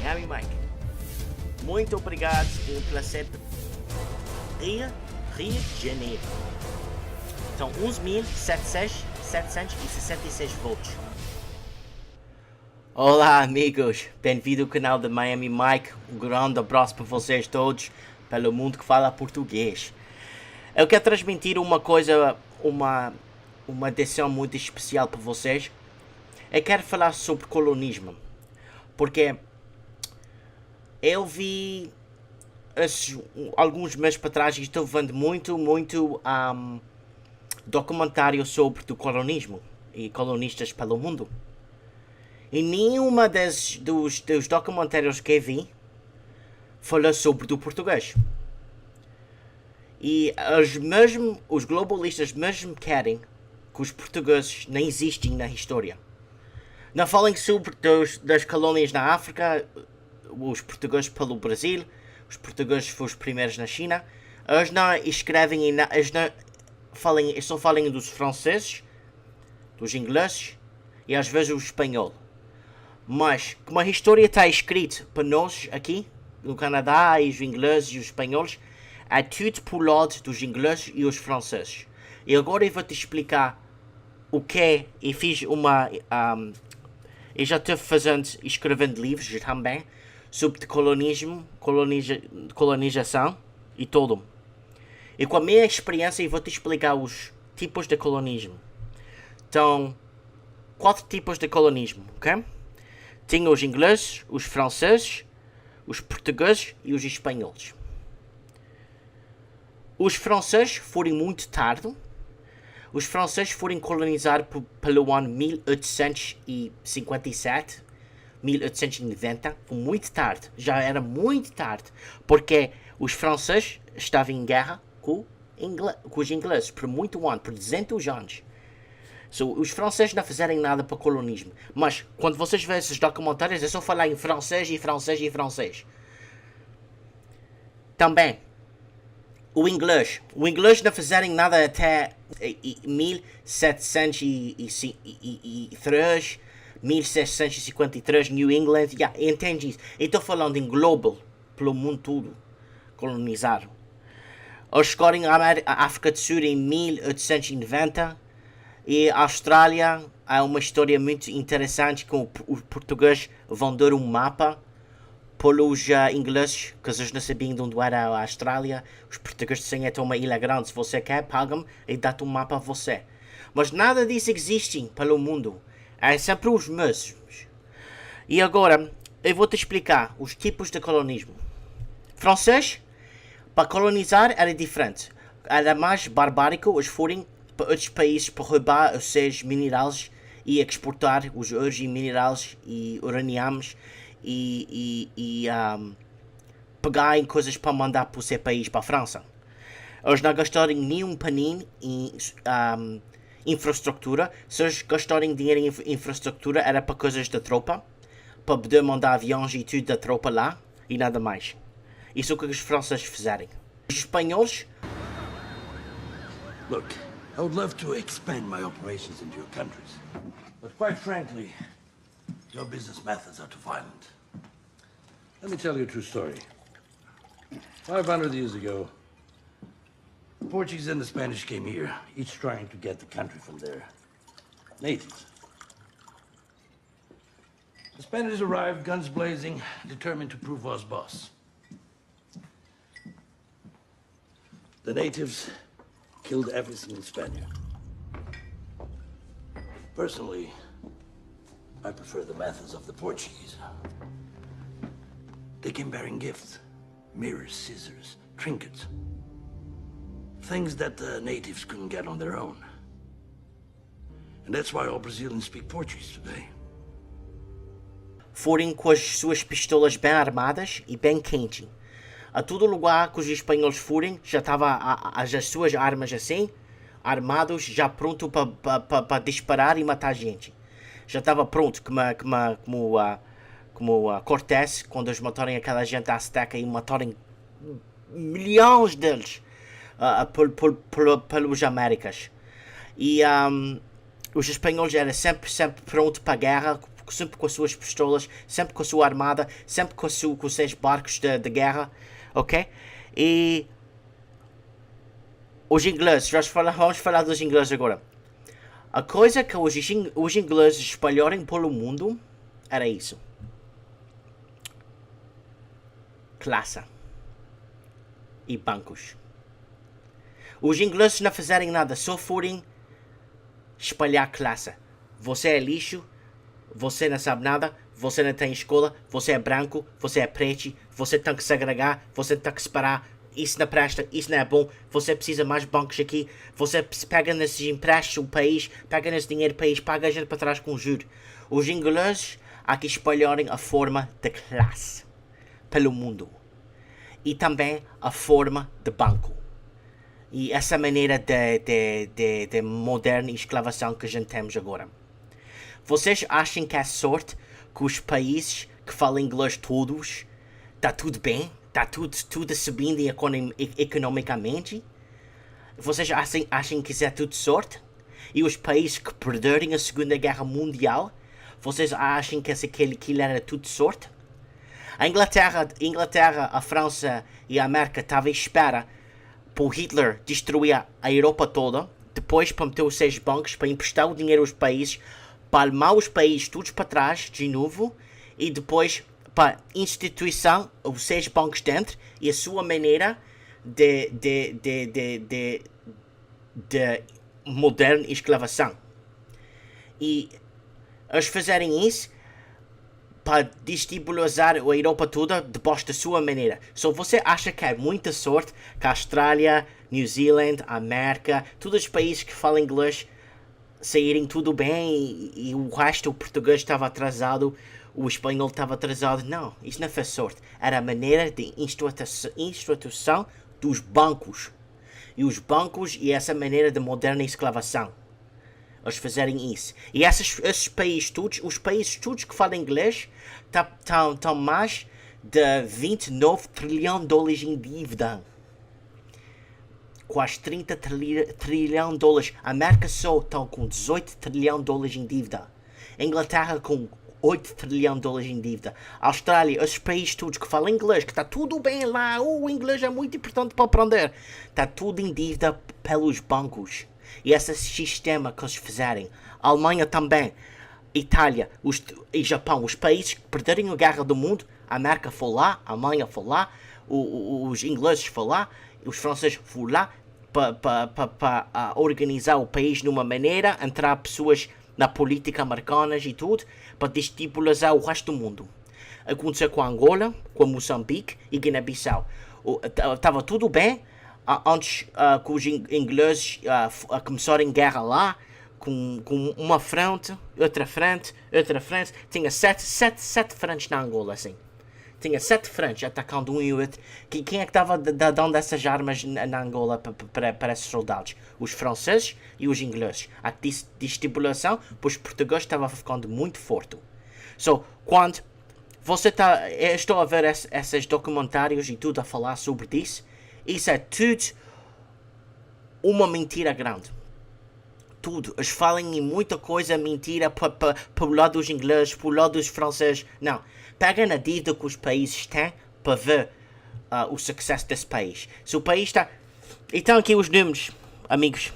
Miami Mike. Muito obrigado pela Rio de Janeiro. Então, 11.766 volts. Olá, amigos. Bem-vindo ao canal da Miami Mike. Um grande abraço para vocês todos, pelo mundo que fala português. Eu quero transmitir uma coisa, uma edição muito especial para vocês. Eu quero falar sobre colonismo, porque eu vi alguns meses para trás e estou vendo muito documentário sobre o colonismo e colonistas pelo mundo. E nenhuma dos documentários que eu vi fala sobre o português. E os globalistas mesmo querem que os portugueses nem existem na história. Não falem sobre das colônias na África, os portugueses pelo Brasil, os portugueses foram os primeiros na China. Eles não escrevem, eles só falam dos franceses, dos ingleses e às vezes o espanhol. Mas como a história está escrita para nós aqui, no Canadá, e os ingleses e os espanhóis, é tudo por lado dos ingleses e os franceses. E agora eu vou te explicar o que é, e fiz uma... eu já estou escrevendo livros também, sobre colonismo, colonização e tudo. E com a minha experiência eu vou te explicar os tipos de colonismo. Então, 4 tipos de colonismo, ok? Tinha os ingleses, os franceses, os portugueses e os espanhóis. Os franceses foram muito tarde. Os franceses foram colonizados pelo ano 1857, 1890. Foi muito tarde. Já era muito tarde. Porque os franceses estavam em guerra com os ingleses por muito ano, por 200 anos. Os franceses não fizeram nada para o colonismo. Mas quando vocês veem esses documentários, é só falar em francês e francês e francês. Também, o inglês não fizeram nada até 1703, 1653, New England. Entende isso? Eu estou falando em global, pelo mundo todo, colonizaram. Eles chegaram à África do Sul em 1890. E a Austrália é uma história muito interessante, com os portugueses vendendo um mapa pelos ingleses, que eles não sabiam de onde era a Austrália. Os portugueses disseram que é uma ilha grande, se você quer, paga-me e dá-te um mapa a você. Mas nada disso existe pelo mundo, é sempre os mesmos. E agora, eu vou-te explicar os tipos de colonismo. Francês, para colonizar era diferente, era mais barbárico, eles foram para outros países para roubar os seus minerais e exportar os ouros e minerais e uraniums e pegar em coisas para mandar para o seu país, para a França. Eles não gastaram nenhum paninho em infraestrutura. Se eles gastaram dinheiro em infraestrutura era para coisas da tropa, para poder mandar aviões e tudo da tropa lá e nada mais. Isso é o que os franceses fizeram. Os espanhóis... Look, I would love to expand my operations into your countries. But quite frankly, your business methods are too violent. Let me tell you a true story. 500 years ago, the Portuguese and the Spanish came here, each trying to get the country from their natives. The Spanish arrived, guns blazing, determined to prove us boss. The natives killed every single Spaniard. Personally, I prefer the methods of the Portuguese. They came bearing gifts, mirrors, scissors, trinkets. Things that the natives couldn't get on their own. And that's why all Brazilians speak Portuguese today. Foram com as suas pistolas bem armadas e bem quentes. A todo lugar que os espanhóis forem, já estava as suas armas assim, armados, já pronto para disparar e matar gente. Já estava pronto, como a Cortés, quando eles mataram aquela gente azteca e mataram milhões deles pelos Américas. E os espanhóis eram sempre prontos para a guerra, sempre com as suas pistolas, sempre com a sua armada, sempre com os seus barcos de guerra, ok? E os ingleses, vamos falar dos ingleses agora. A coisa que os ingleses espalharam pelo mundo era isso. Classe e bancos. Os ingleses não fizerem nada, só forem espalhar classe. Você é lixo, você não sabe nada, você não tem escola, você é branco, você é preto, você tem que segregar, você tem que separar, isso não presta, isso não é bom, você precisa mais bancos aqui, você pega nesses empréstimos o país, pega nesse dinheiro do país, paga a gente para trás com juros. Os ingleses aqui espalharem a forma de classe pelo mundo e também a forma de banco. E essa maneira de moderna escravação que a gente temos agora. Vocês acham que é sorte que os países que falam inglês todos está tudo bem? Está tudo subindo economicamente? Vocês acham que isso é tudo sorte? E os países que perderam a Segunda Guerra Mundial, vocês acham que aquilo era tudo sorte? A Inglaterra, a França e a América estavam à espera para Hitler destruir a Europa toda, depois para meter os seus bancos, para emprestar o dinheiro aos países, para armar os países todos para trás de novo, e depois para instituição, os seus bancos dentro, e a sua maneira de moderna escravação. E eles fazerem isso para destabilizar a Europa toda debaixo da sua maneira. Se você acha que é muita sorte que a Austrália, New Zealand, a América, todos os países que falam inglês saírem tudo bem e o resto, o português estava atrasado, o espanhol estava atrasado. Não, isso não foi sorte. Era a maneira de instituição dos bancos. E os bancos e essa maneira de moderna escravação. Eles fazerem isso. E esses países todos, os países todos que falam inglês, estão mais de 29 trilhões de dólares em dívida. Quase 30 trilhões de dólares. A América só está com 18 trilhões de dólares em dívida. A Inglaterra com 8 trilhões de dólares em dívida. A Austrália, esses países todos que falam inglês, que está tudo bem lá, o inglês é muito importante para aprender. Está tudo em dívida pelos bancos. E esse sistema que eles fizerem. A Alemanha também. Itália e Japão. Os países que perderem a guerra do mundo. A América foi lá. A Alemanha foi lá. Os ingleses foram lá. Os franceses foram lá. Para organizar o país de uma maneira. Entrar pessoas na política americanas e tudo. Para destabilizar o resto do mundo. Aconteceu com a Angola. Com Moçambique e Guiné-Bissau. Estava tudo bem. Antes que os ingleses começarem guerra lá, com uma frente, outra frente, tinha sete frentes na Angola, assim. Tinha 7 frentes atacando um e o outro. Quem é que estava dando essas armas na Angola para esses soldados? Os franceses e os ingleses. A destabilização, pois os portugueses estavam ficando muito forte. So, quando você estou a ver esses documentários e tudo a falar sobre isso, isso é tudo uma mentira grande. Tudo. Eles falam em muita coisa mentira para o lado dos ingleses, para o lado dos franceses. Não. Pega na dívida que os países têm para ver o sucesso desse país. Se o país está... Então aqui os números, amigos.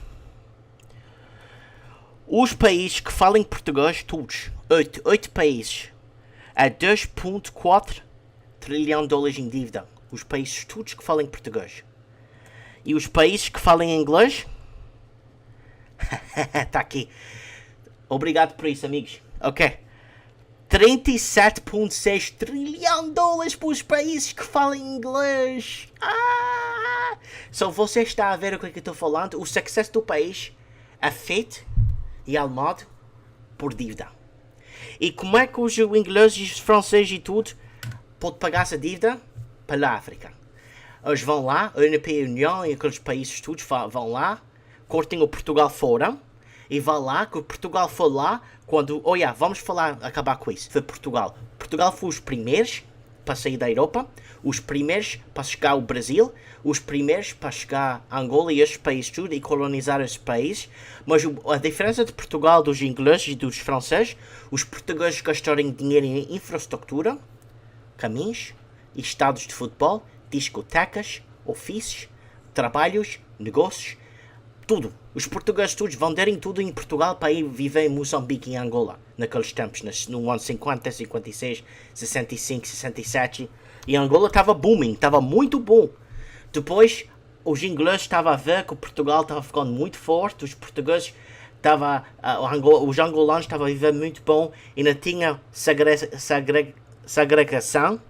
Os países que falam português, todos. 8 países. É 2,4 trilhão de dólares em dívida. Os países todos que falam português. E os países que falam inglês? Está aqui. Obrigado por isso, amigos. Ok. 37,6 trilhão de dólares para os países que falam inglês. Só você está a ver o que eu estou falando. O sucesso do país é feito e almado por dívida. E como é que os ingleses, os franceses e tudo podem pagar essa dívida? Pela África. Eles vão lá, a União e aqueles países todos vão lá, cortem o Portugal fora, e vão lá, que o Portugal foi lá, quando, vamos acabar com isso, foi Portugal. Portugal foi os primeiros para sair da Europa, os primeiros para chegar ao Brasil, os primeiros para chegar a Angola e estes países tudo e colonizar esses países. Mas a diferença de Portugal, dos ingleses e dos franceses, os portugueses gastaram dinheiro em infraestrutura, caminhos, estádios de futebol, discotecas, ofícios, trabalhos, negócios, tudo. Os portugueses todos venderem tudo em Portugal para ir viver em Moçambique e Angola, naqueles tempos, no ano 50, 56, 65, 67. E Angola estava booming, estava muito bom. Depois, os ingleses estavam a ver que o Portugal estava ficando muito forte, os portugueses os angolanos estavam a viver muito bom, ainda tinha segregação,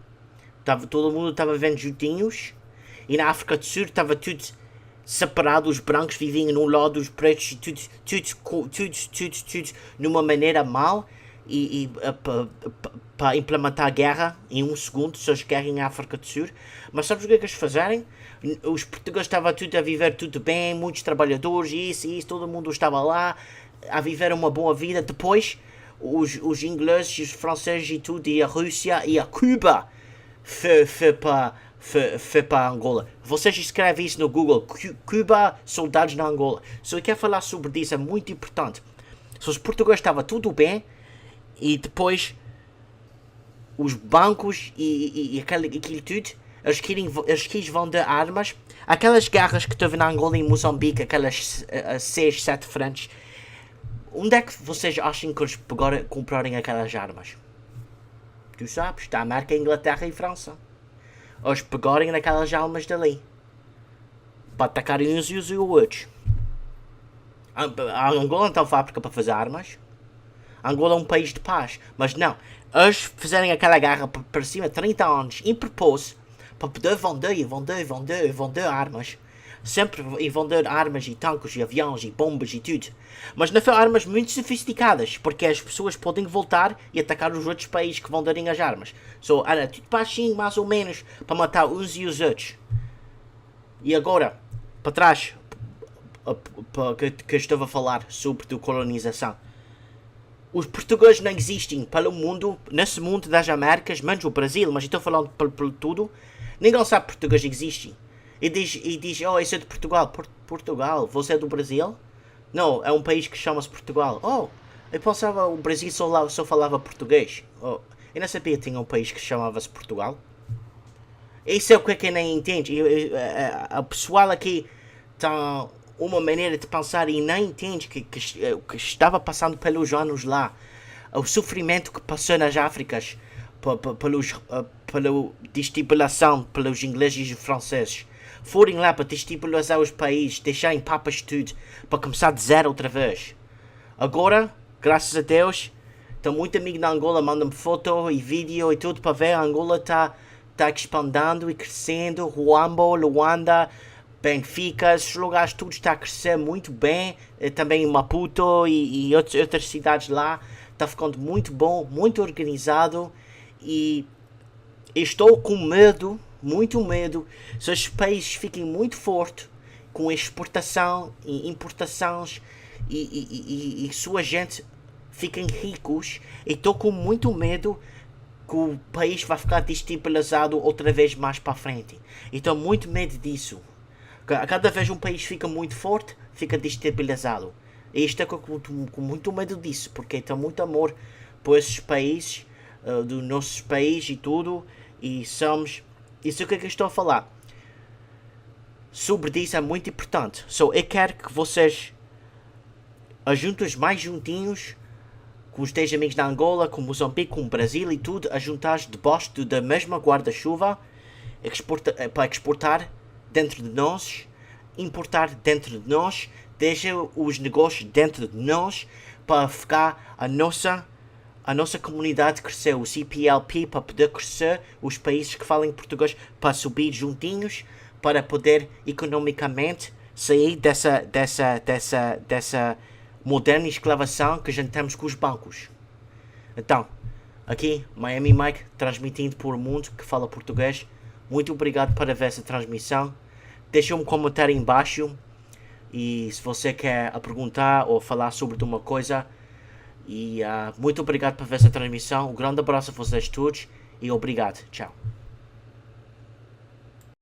todo mundo estava vivendo juntinhos, e na África do Sul estava tudo separado, os brancos viviam num lado, os pretos, tudo numa maneira mal, e para implementar a guerra em um segundo, só as guerras em África do Sul. Mas sabes o que é que eles fazerem? Os portugueses estavam tudo a viver tudo bem, muitos trabalhadores, isso, todo mundo estava lá a viver uma boa vida. Depois, os ingleses, os franceses e tudo, e a Rússia e a Cuba foi para Angola. Vocês escrevem isso no Google, Cuba, soldados na Angola. Se eu quero falar sobre isso, é muito importante. Se os portugueses estavam tudo bem, e depois os bancos e aquilo tudo, eles quis vender armas. Aquelas guerras que teve na Angola e Moçambique, aquelas 6, 7 frentes, onde é que vocês acham que eles compraram aquelas armas? Tu sabes, da América, Inglaterra e França. Eles pegarem naquelas almas dali para atacarem uns e os outros. A Angola não tem fábrica para fazer armas. A Angola é um país de paz. Mas não, eles fizerem aquela guerra para cima de 30 anos em propósito para poder vender armas. Sempre e vender armas e tanques e aviões e bombas e tudo. Mas não são armas muito sofisticadas, porque as pessoas podem voltar e atacar os outros países que vão darem as armas. Era tudo baixinho, mais ou menos, para matar uns e os outros. E agora, para trás, que eu estava a falar sobre a colonização. Os portugueses não existem pelo mundo, nesse mundo das Américas, menos o Brasil, mas eu estou falando pelo tudo. Ninguém sabe que português existe. E diz, oh, isso é de Portugal. Portugal? Você é do Brasil? Não, é um país que chama-se Portugal. Oh, eu pensava que o Brasil só falava português. Oh, eu não sabia que tinha um país que chamava-se Portugal. Isso é o que eu nem entendo. O pessoal aqui tem uma maneira de pensar e não entende que estava passando pelos anos lá. O sofrimento que passou nas Áfricas pela destabilização pelos ingleses e franceses. Forem lá para destabilizar os países, deixarem papas tudo, para começar de zero outra vez. Agora, graças a Deus, tenho muito amigo na Angola, mandam-me foto e vídeo e tudo para ver. A Angola está expandindo e crescendo. Ruambo, Luanda, Benfica, esses lugares tudo está a crescer muito bem. Também Maputo e outras cidades lá. Está ficando muito bom, muito organizado. E estou com medo, muito medo, se os países fiquem muito fortes com exportação e importações e sua gente fiquem ricos. E estou com muito medo que o país vai ficar destabilizado outra vez mais para frente. E estou muito medo disso. Cada vez um país fica muito forte, fica destabilizado. E estou com muito medo disso, porque tenho muito amor por esses países, do nosso país e tudo. E somos... Isso é o que eu estou a falar. Sobre isso é muito importante. Eu quero que vocês ajuntem mais juntinhos com os 10 amigos da Angola, com Moçambique, com o Brasil e tudo, a juntar debaixo da mesma guarda-chuva para exportar dentro de nós, importar dentro de nós, deixar os negócios dentro de nós, para ficar a nossa comunidade crescer, o CPLP, para poder crescer, os países que falam português, para subir juntinhos, para poder economicamente sair dessa moderna escravação que a gente temos com os bancos. Então, aqui, Miami Mike, transmitindo por o mundo que fala português. Muito obrigado por ver essa transmissão. Deixa um comentário embaixo. E se você quer perguntar ou falar sobre uma coisa. E muito obrigado por ver essa transmissão. Um grande abraço a vocês todos. e obrigado. Tchau.